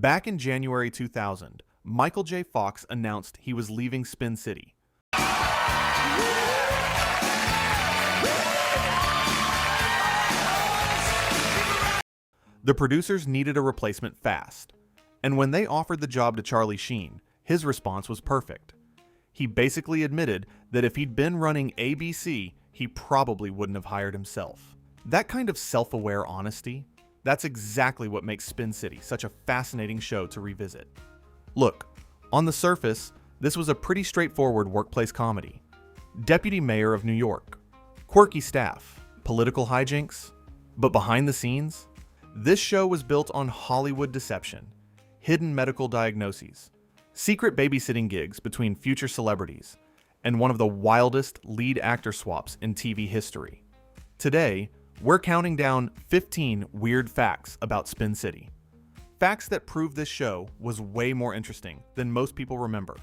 Back in January 2000, Michael J. Fox announced he was leaving Spin City. The producers needed a replacement fast, and when they offered the job to Charlie Sheen, his response was perfect. He basically admitted that if he'd been running ABC, he probably wouldn't have hired himself. That kind of self-aware honesty, that's exactly what makes Spin City such a fascinating show to revisit. Look, on the surface, this was a pretty straightforward workplace comedy. Deputy Mayor of New York, quirky staff, political hijinks, but behind the scenes, this show was built on Hollywood deception, hidden medical diagnoses, secret babysitting gigs between future celebrities, and one of the wildest lead actor swaps in TV history. Today, we're counting down 15 weird facts about Spin City. Facts that prove this show was way more interesting than most people remember.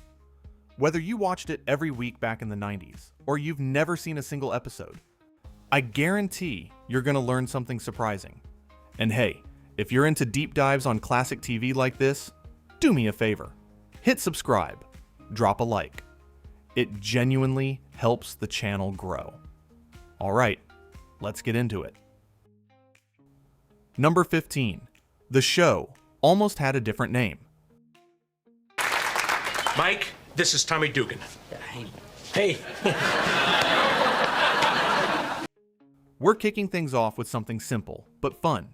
Whether you watched it every week back in the 90s, or you've never seen a single episode, I guarantee you're going to learn something surprising. And hey, if you're into deep dives on classic TV like this, do me a favor. Hit subscribe, drop a like. It genuinely helps the channel grow. All right, let's get into it. Number 15. The show almost had a different name. Mike, this is Tommy Dugan. Hey. We're kicking things off with something simple, but fun.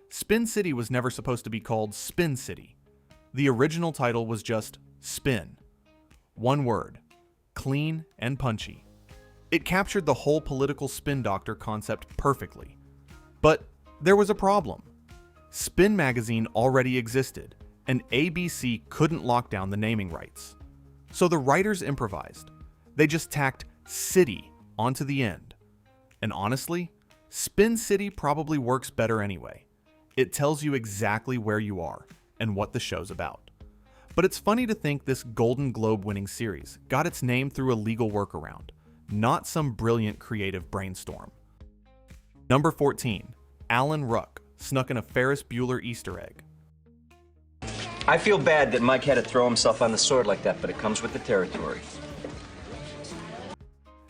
Spin City was never supposed to be called Spin City. The original title was just Spin. One word, clean and punchy. It captured the whole political spin doctor concept perfectly. But there was a problem. Spin magazine already existed, and ABC couldn't lock down the naming rights. So the writers improvised. They just tacked City onto the end. And honestly, Spin City probably works better anyway. It tells you exactly where you are and what the show's about. But it's funny to think this Golden Globe winning series got its name through a legal workaround, not some brilliant creative brainstorm. Number 14. Alan Ruck snuck in a Ferris Bueller Easter egg. I feel bad that Mike had to throw himself on the sword like that, but it comes with the territory.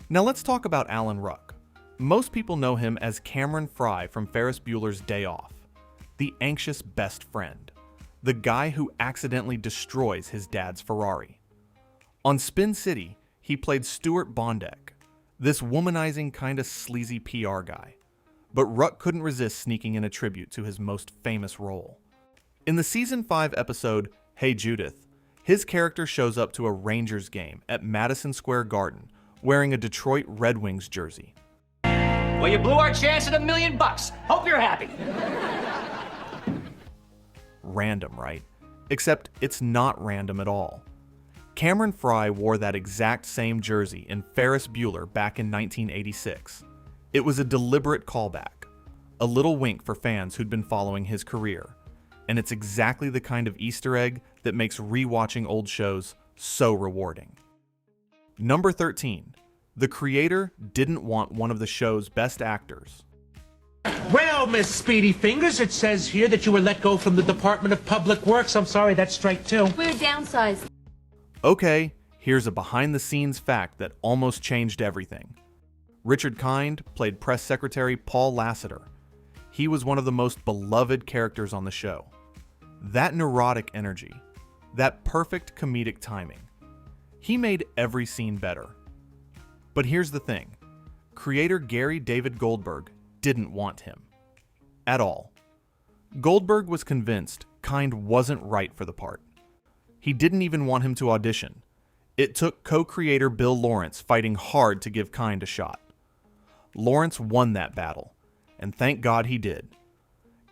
Now let's talk about Alan Ruck. Most people know him as Cameron Fry from Ferris Bueller's Day Off. The anxious best friend, the guy who accidentally destroys his dad's Ferrari. On Spin City, he played Stuart Bondek, this womanizing kinda sleazy PR guy. But Ruck couldn't resist sneaking in a tribute to his most famous role. In the season 5 episode, Hey Judith, his character shows up to a Rangers game at Madison Square Garden wearing a Detroit Red Wings jersey. Well, you blew our chance at $1 million. Hope you're happy. Random, right? Except it's not random at all. Cameron Fry wore that exact same jersey in Ferris Bueller back in 1986. It was a deliberate callback, a little wink for fans who'd been following his career, and it's exactly the kind of Easter egg that makes rewatching old shows so rewarding. Number 13. The creator didn't want one of the show's best actors. Well, Miss Speedy Fingers, it says here that you were let go from the Department of Public Works. I'm sorry, that's strike two. We're downsized. Okay, here's a behind-the-scenes fact that almost changed everything. Richard Kind played press secretary Paul Lasseter. He was one of the most beloved characters on the show. That neurotic energy, that perfect comedic timing. He made every scene better. But here's the thing. Creator Gary David Goldberg didn't want him. At all. Goldberg was convinced Kind wasn't right for the part. He didn't even want him to audition. It took co-creator Bill Lawrence fighting hard to give Kind a shot. Lawrence won that battle, and thank God he did.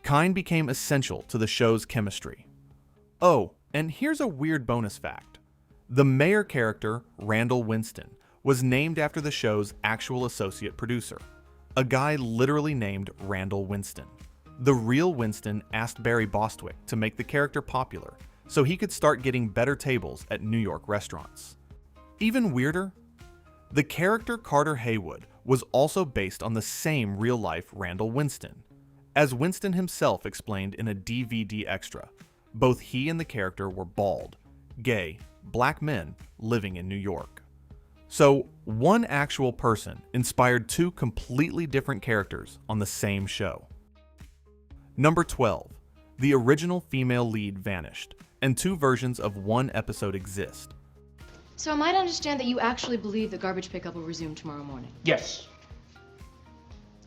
Kind became essential to the show's chemistry. Oh, and here's a weird bonus fact. The mayor character, Randall Winston, was named after the show's actual associate producer, a guy literally named Randall Winston. The real Winston asked Barry Bostwick to make the character popular so he could start getting better tables at New York restaurants. Even weirder, the character Carter Haywood was also based on the same real-life Randall Winston. As Winston himself explained in a DVD extra, Both he and the character were bald, gay, black men living in New York. So, one actual person inspired two completely different characters on the same show. Number 12. The original female lead vanished, and two versions of one episode exist. So am I to understand that you actually believe the garbage pickup will resume tomorrow morning? Yes.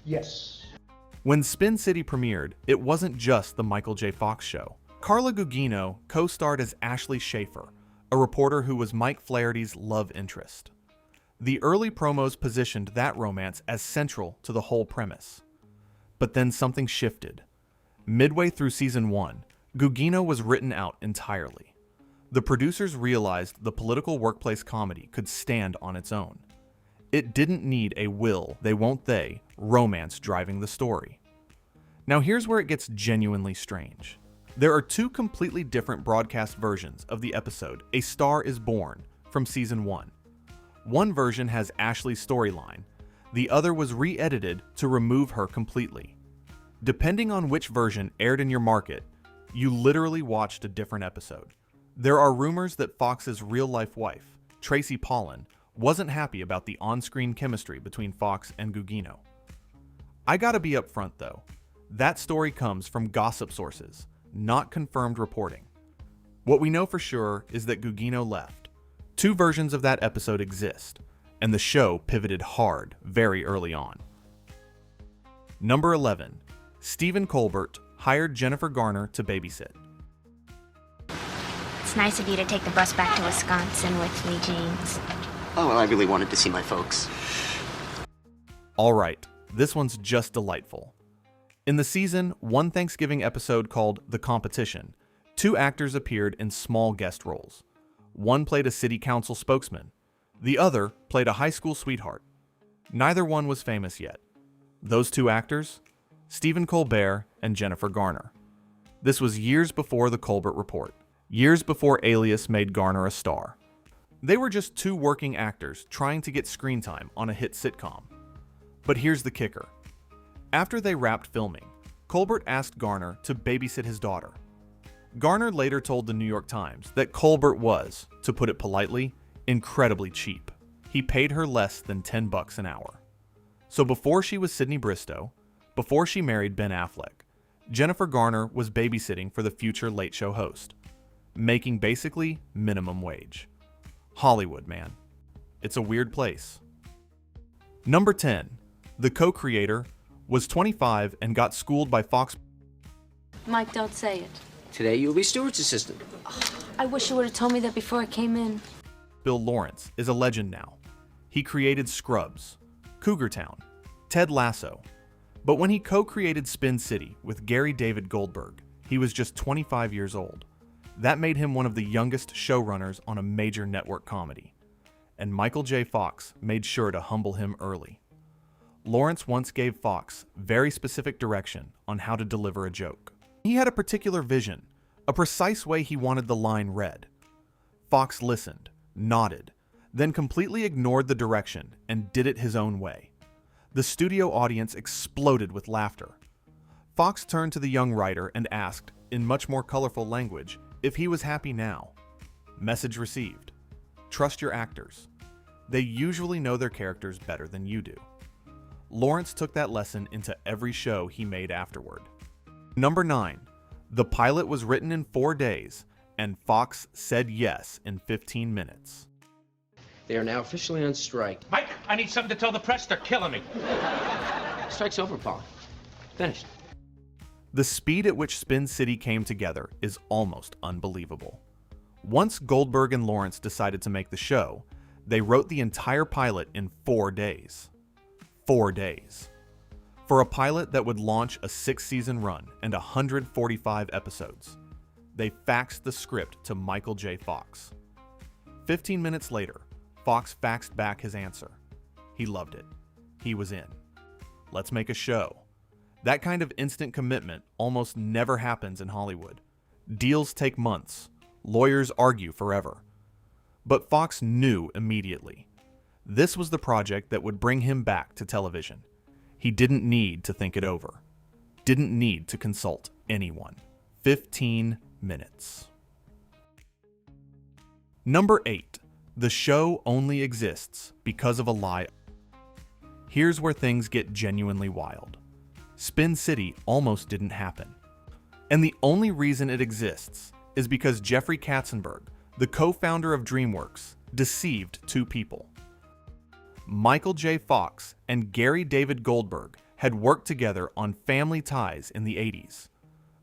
Yes. When Spin City premiered, it wasn't just the Michael J. Fox show. Carla Gugino co-starred as Ashley Schaefer, a reporter who was Mike Flaherty's love interest. The early promos positioned that romance as central to the whole premise. But then something shifted. Midway through season 1, Gugino was written out entirely. The producers realized the political workplace comedy could stand on its own. It didn't need a will, they won't they, romance driving the story. Now here's where it gets genuinely strange. There are two completely different broadcast versions of the episode A Star is Born from season 1. One version has Ashley's storyline, the other was re-edited to remove her completely. Depending on which version aired in your market, you literally watched a different episode. There are rumors that Fox's real-life wife, Tracy Pollan, wasn't happy about the on-screen chemistry between Fox and Gugino. I gotta be upfront though, that story comes from gossip sources, not confirmed reporting. What we know for sure is that Gugino left. Two versions of that episode exist, and the show pivoted hard very early on. Number 11. Stephen Colbert hired Jennifer Garner to babysit. It's nice of you to take the bus back to Wisconsin with me, James. Oh, well, I really wanted to see my folks. Alright, this one's just delightful. In the season, one Thanksgiving episode called The Competition, two actors appeared in small guest roles. One played a city council spokesman. The other played a high school sweetheart. Neither one was famous yet. Those two actors? Stephen Colbert and Jennifer Garner. This was years before the Colbert Report. Years before Alias made Garner a star. They were just two working actors trying to get screen time on a hit sitcom. But here's the kicker. After they wrapped filming, Colbert asked Garner to babysit his daughter. Garner later told the New York Times that Colbert was, to put it politely, incredibly cheap. He paid her less than $10 an hour. So before she was Sydney Bristow, before she married Ben Affleck, Jennifer Garner was babysitting for the future Late Show host, making basically minimum wage. Hollywood, man. It's a weird place. Number 10. The co-creator was 25 and got schooled by Fox. Mike, don't say it. Today you'll be Stewart's assistant. I wish you would have told me that before I came in. Bill Lawrence is a legend now. He created Scrubs, Cougar Town, Ted Lasso. But when he co-created Spin City with Gary David Goldberg, he was just 25 years old. That made him one of the youngest showrunners on a major network comedy. And Michael J. Fox made sure to humble him early. Lawrence once gave Fox very specific direction on how to deliver a joke. He had a particular vision, a precise way he wanted the line read. Fox listened, nodded, then completely ignored the direction and did it his own way. The studio audience exploded with laughter. Fox turned to the young writer and asked, in much more colorful language, if he was happy now. Message received. Trust your actors. They usually know their characters better than you do. Lawrence took that lesson into every show he made afterward. Number 9. The pilot was written in 4 days, and Fox said yes in 15 minutes. They are now officially on strike. Mike, I need something to tell the press. They're killing me. Strike's over, Paul. Finished. The speed at which Spin City came together is almost unbelievable. Once Goldberg and Lawrence decided to make the show, they wrote the entire pilot in 4 days. 4 days. For a pilot that would launch a 6-season run and 145 episodes, they faxed the script to Michael J. Fox. 15 minutes later, Fox faxed back his answer. He loved it. He was in. Let's make a show. That kind of instant commitment almost never happens in Hollywood. Deals take months. Lawyers argue forever. But Fox knew immediately. This was the project that would bring him back to television. He didn't need to think it over. Didn't need to consult anyone. 15 minutes. Number 8. The show only exists because of a lie. Here's where things get genuinely wild. Spin City almost didn't happen. And the only reason it exists is because Jeffrey Katzenberg, the co-founder of DreamWorks, deceived two people. Michael J. Fox and Gary David Goldberg had worked together on Family Ties in the 80s.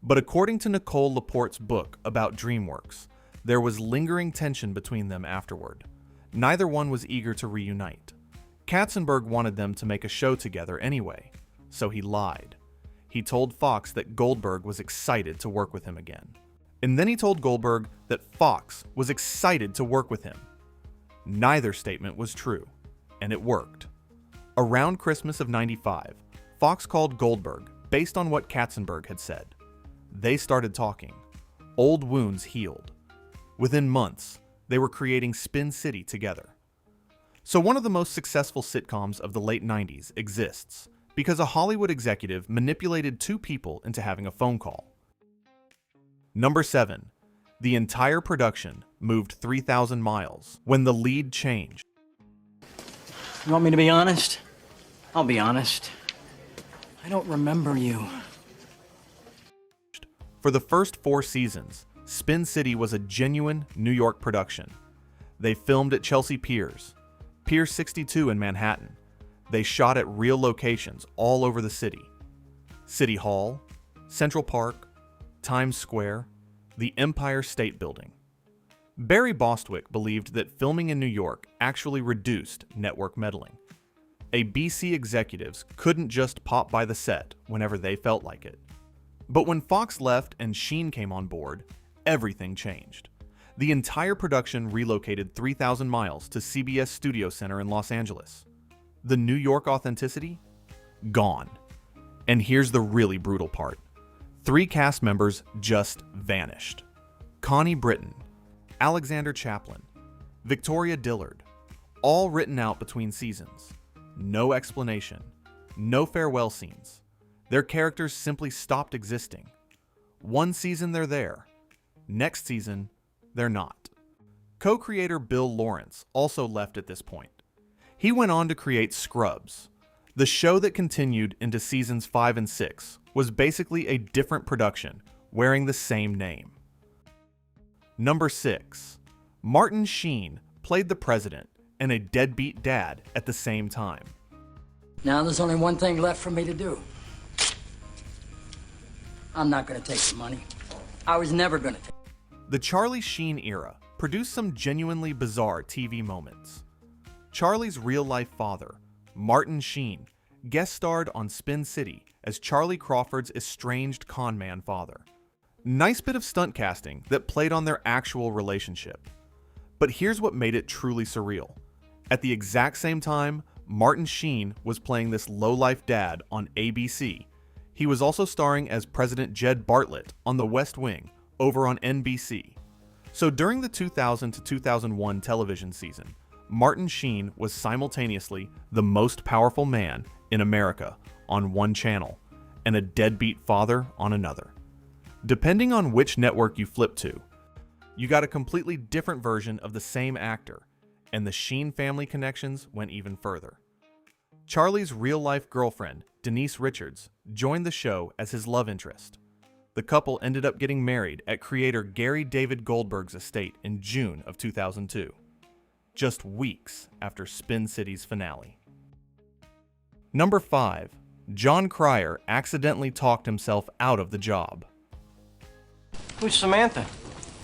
But according to Nicole Laporte's book about DreamWorks, there was lingering tension between them afterward. Neither one was eager to reunite. Katzenberg wanted them to make a show together anyway, so he lied. He told Fox that Goldberg was excited to work with him again. And then he told Goldberg that Fox was excited to work with him. Neither statement was true, and it worked. Around Christmas of '95, Fox called Goldberg based on what Katzenberg had said. They started talking. Old wounds healed. Within months, they were creating Spin City together. So one of the most successful sitcoms of the late 90s exists because a Hollywood executive manipulated two people into having a phone call. Number 7. The entire production moved 3,000 miles when the lead changed. You want me to be honest? I'll be honest. I don't remember you. For the first 4 seasons, Spin City was a genuine New York production. They filmed at Chelsea Piers, Pier 62 in Manhattan. They shot at real locations all over the city. City Hall, Central Park, Times Square, the Empire State Building. Barry Bostwick believed that filming in New York actually reduced network meddling. ABC executives couldn't just pop by the set whenever they felt like it. But when Fox left and Sheen came on board, everything changed. The entire production relocated 3,000 miles to CBS Studio Center in Los Angeles. The New York authenticity? Gone. And here's the really brutal part. 3 cast members just vanished. Connie Britton, Alexander Chaplin, Victoria Dillard, all written out between seasons. No explanation, no farewell scenes. Their characters simply stopped existing. One season they're there, next season they're not. Co-creator Bill Lawrence also left at this point. He went on to create Scrubs. The show that continued into seasons 5 and 6 was basically a different production, wearing the same name. Number 6. Martin Sheen played the president and a deadbeat dad at the same time. Now there's only one thing left for me to do. I'm not gonna take the money. I was never gonna take it. The Charlie Sheen era produced some genuinely bizarre TV moments. Charlie's real-life father, Martin Sheen, guest starred on Spin City as Charlie Crawford's estranged conman father. Nice bit of stunt casting that played on their actual relationship. But here's what made it truly surreal. At the exact same time Martin Sheen was playing this low-life dad on ABC, he was also starring as President Jed Bartlett on The West Wing over on NBC. So during the 2000 to 2001 television season, Martin Sheen was simultaneously the most powerful man in America on one channel and a deadbeat father on another. Depending on which network you flip to, you got a completely different version of the same actor, and the Sheen family connections went even further. Charlie's real-life girlfriend, Denise Richards, joined the show as his love interest. The couple ended up getting married at creator Gary David Goldberg's estate in June of 2002, just weeks after Spin City's finale. Number 5. Jon Cryer accidentally talked himself out of the job. Who's Samantha?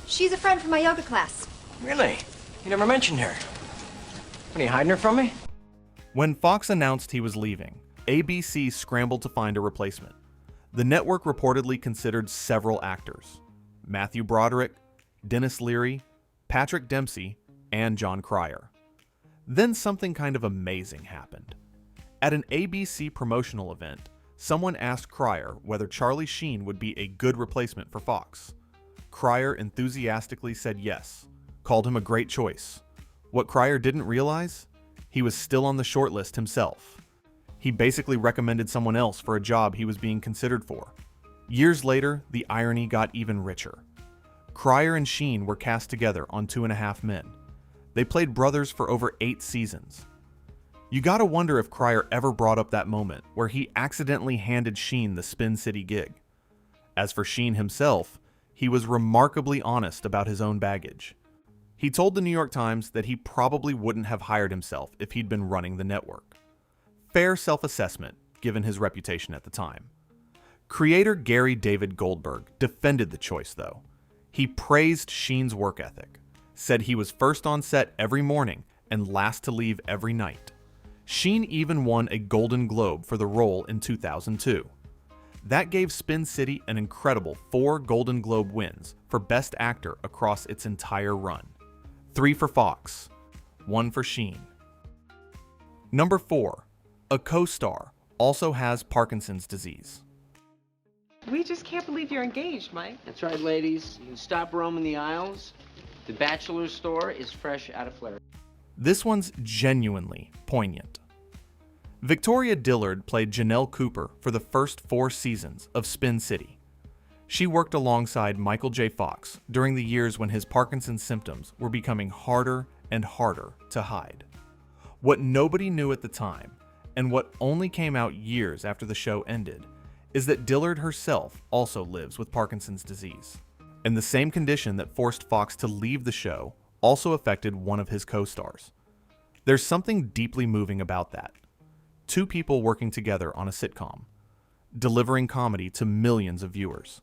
She's a friend from my yoga class. Really? You never mentioned her. What, are you hiding her from me? When Fox announced he was leaving, ABC scrambled to find a replacement. The network reportedly considered several actors: Matthew Broderick, Dennis Leary, Patrick Dempsey, and Jon Cryer. Then something kind of amazing happened. At an ABC promotional event, someone asked Cryer whether Charlie Sheen would be a good replacement for Fox. Cryer enthusiastically said yes, called him a great choice. What Cryer didn't realize? He was still on the shortlist himself. He basically recommended someone else for a job he was being considered for. Years later, the irony got even richer. Cryer and Sheen were cast together on 2.5 Men. They played brothers for over 8 seasons. You gotta wonder if Cryer ever brought up that moment where he accidentally handed Sheen the Spin City gig. As for Sheen himself, he was remarkably honest about his own baggage. He told the New York Times that he probably wouldn't have hired himself if he'd been running the network. Fair self-assessment, given his reputation at the time. Creator Gary David Goldberg defended the choice, though. He praised Sheen's work ethic, said he was first on set every morning and last to leave every night. Sheen even won a Golden Globe for the role in 2002. That gave Spin City an incredible 4 Golden Globe wins for Best Actor across its entire run. 3 for Fox, 1 for Sheen. Number 4. A co-star also has Parkinson's disease. We just can't believe you're engaged, Mike. That's right, ladies. You can stop roaming the aisles. The bachelor's store is fresh out of Ferris. This one's genuinely poignant. Victoria Dillard played Janelle Cooper for the first 4 seasons of Spin City. She worked alongside Michael J. Fox during the years when his Parkinson's symptoms were becoming harder and harder to hide. What nobody knew at the time, and what only came out years after the show ended, is that Dillard herself also lives with Parkinson's disease. And the same condition that forced Fox to leave the show also affected one of his co-stars. There's something deeply moving about that. 2 people working together on a sitcom, delivering comedy to millions of viewers,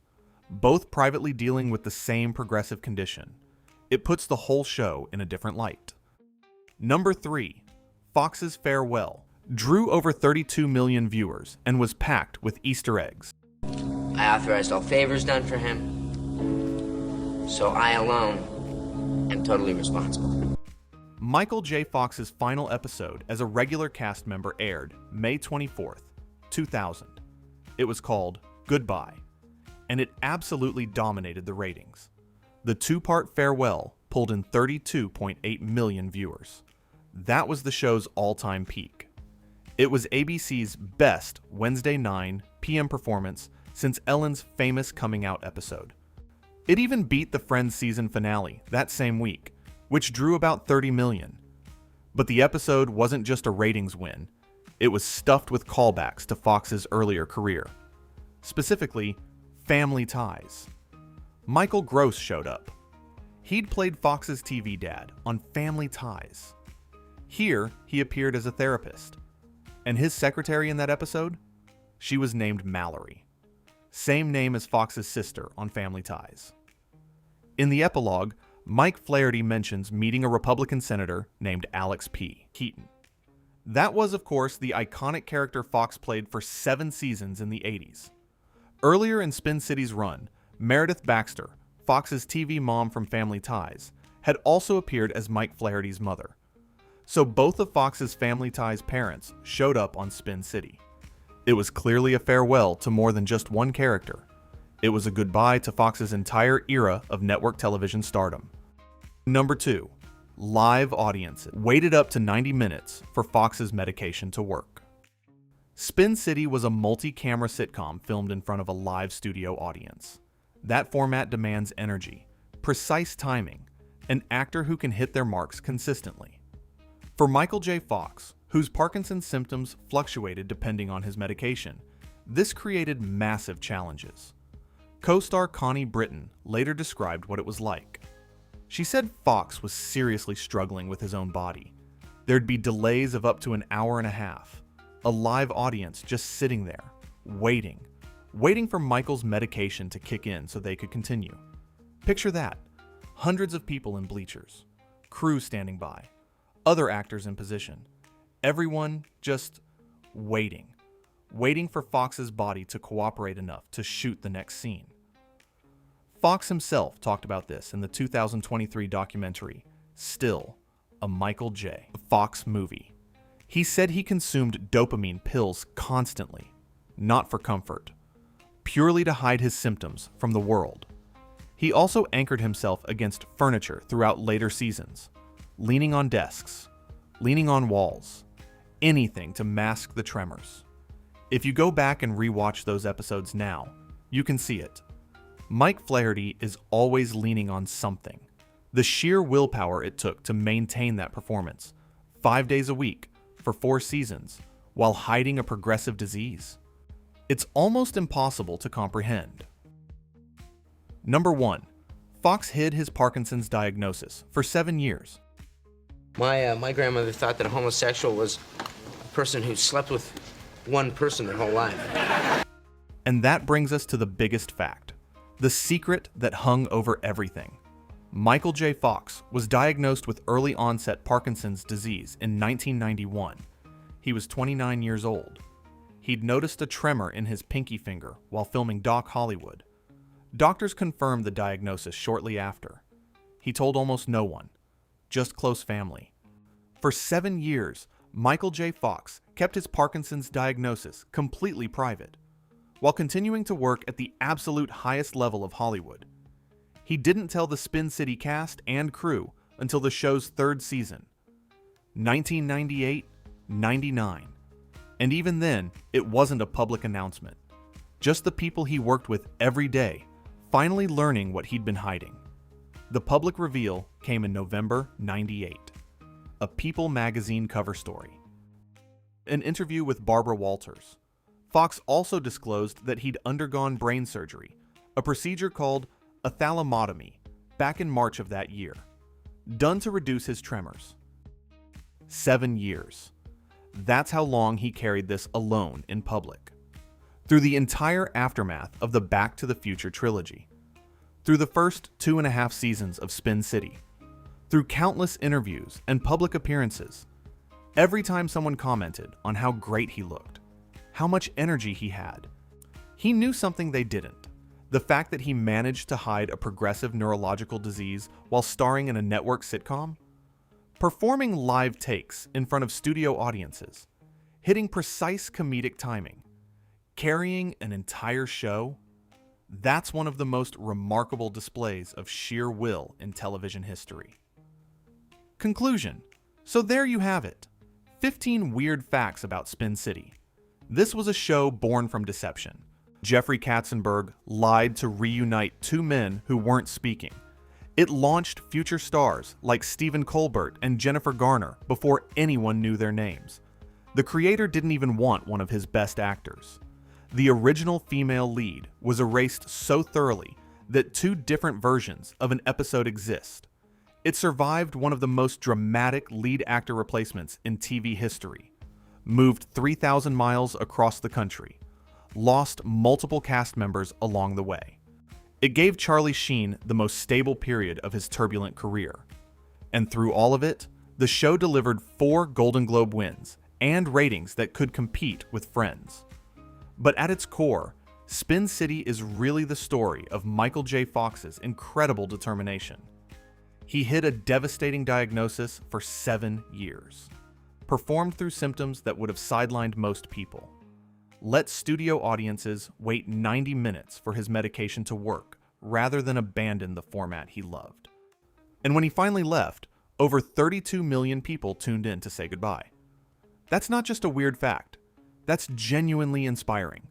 both privately dealing with the same progressive condition. It puts the whole show in a different light. Number 3. Fox's Farewell drew over 32 million viewers and was packed with Easter eggs. I authorized all favors done for him, so I alone am totally responsible. Michael J. Fox's final episode as a regular cast member aired May 24th, 2000. It was called Goodbye, and it absolutely dominated the ratings. The 2-part farewell pulled in 32.8 million viewers. That was the show's all-time peak. It was ABC's best Wednesday 9 p.m. performance since Ellen's famous coming out episode. It even beat the Friends season finale that same week, which drew about 30 million. But the episode wasn't just a ratings win. It was stuffed with callbacks to Fox's earlier career. Specifically, family ties. Michael Gross showed up. He'd played Fox's TV dad on Family Ties. Here, he appeared as a therapist. And his secretary in that episode? She was named Mallory. Same name as Fox's sister on Family Ties. In the epilogue, Mike Flaherty mentions meeting a Republican senator named Alex P. Keaton. That was, of course, the iconic character Fox played for 7 seasons in the 80s. Earlier in Spin City's run, Meredith Baxter, Fox's TV mom from Family Ties, had also appeared as Mike Flaherty's mother. So both of Fox's Family Ties parents showed up on Spin City. It was clearly a farewell to more than just one character. It was a goodbye to Fox's entire era of network television stardom. Number 2. Live audiences waited up to 90 minutes for Fox's medication to work. Spin City was a multi-camera sitcom filmed in front of a live studio audience. That format demands energy, precise timing, an actor who can hit their marks consistently. For Michael J. Fox, whose Parkinson's symptoms fluctuated depending on his medication, this created massive challenges. Co-star Connie Britton later described what it was like. She said Fox was seriously struggling with his own body. There'd be delays of up to an hour and a half. A live audience just sitting there, waiting for Michael's medication to kick in so they could continue. Picture that. Hundreds of people in bleachers, crew standing by, other actors in position. Everyone just waiting for Fox's body to cooperate enough to shoot the next scene. Fox himself talked about this in the 2023 documentary, Still, a Michael J. Fox movie. He said he consumed dopamine pills constantly, not for comfort, purely to hide his symptoms from the world. He also anchored himself against furniture throughout later seasons, leaning on desks, leaning on walls, anything to mask the tremors. If you go back and rewatch those episodes now, you can see it. Mike Flaherty is always leaning on something. The sheer willpower it took to maintain that performance, 5 days a week, for 4 seasons, while hiding a progressive disease. It's almost impossible to comprehend. Number 1. Fox hid his Parkinson's diagnosis for 7 years. My grandmother thought that a homosexual was a person who slept with one person their whole life. And that brings us to the biggest fact, the secret that hung over everything. Michael J. Fox was diagnosed with early onset Parkinson's disease in 1991. He was 29 years old. He'd noticed a tremor in his pinky finger while filming Doc Hollywood. Doctors confirmed the diagnosis shortly after. He told almost no one, just close family. For 7 years, Michael J. Fox kept his Parkinson's diagnosis completely private, while continuing to work at the absolute highest level of Hollywood. He didn't tell the Spin City cast and crew until the show's 3rd season, 1998, 99. And even then, it wasn't a public announcement. Just the people he worked with every day finally learning what he'd been hiding. The public reveal came in November 98. A People magazine cover story. An interview with Barbara Walters. Fox also disclosed that he'd undergone brain surgery, a procedure called a thalamotomy, back in March of that year, done to reduce his tremors. 7 years. That's how long he carried this alone in public. Through the entire aftermath of the Back to the Future trilogy. Through the first 2.5 seasons of Spin City. Through countless interviews and public appearances. Every time someone commented on how great he looked, how much energy he had, he knew something they didn't. The fact that he managed to hide a progressive neurological disease while starring in a network sitcom. Performing live takes in front of studio audiences. Hitting precise comedic timing. Carrying an entire show. That's one of the most remarkable displays of sheer will in television history. Conclusion. So there you have it. 15 weird facts about Spin City. This was a show born from deception. Jeffrey Katzenberg lied to reunite 2 men who weren't speaking. It launched future stars like Stephen Colbert and Jennifer Garner before anyone knew their names. The creator didn't even want one of his best actors. The original female lead was erased so thoroughly that 2 different versions of an episode exist. It survived one of the most dramatic lead actor replacements in TV history, moved 3,000 miles across the country, lost multiple cast members along the way. It gave Charlie Sheen the most stable period of his turbulent career. And through all of it, the show delivered 4 Golden Globe wins and ratings that could compete with Friends. But at its core, Spin City is really the story of Michael J. Fox's incredible determination. He hid a devastating diagnosis for 7 years, performed through symptoms that would have sidelined most people, let studio audiences wait 90 minutes for his medication to work rather than abandon the format he loved. And when he finally left, over 32 million people tuned in to say goodbye. That's not just a weird fact. That's genuinely inspiring.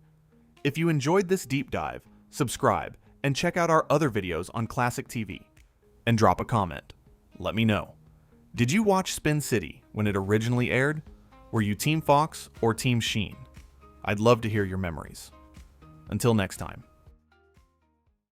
If you enjoyed this deep dive, subscribe and check out our other videos on classic TV. And drop a comment. Let me know. Did you watch Spin City when it originally aired? Were you Team Fox or Team Sheen? I'd love to hear your memories. Until next time.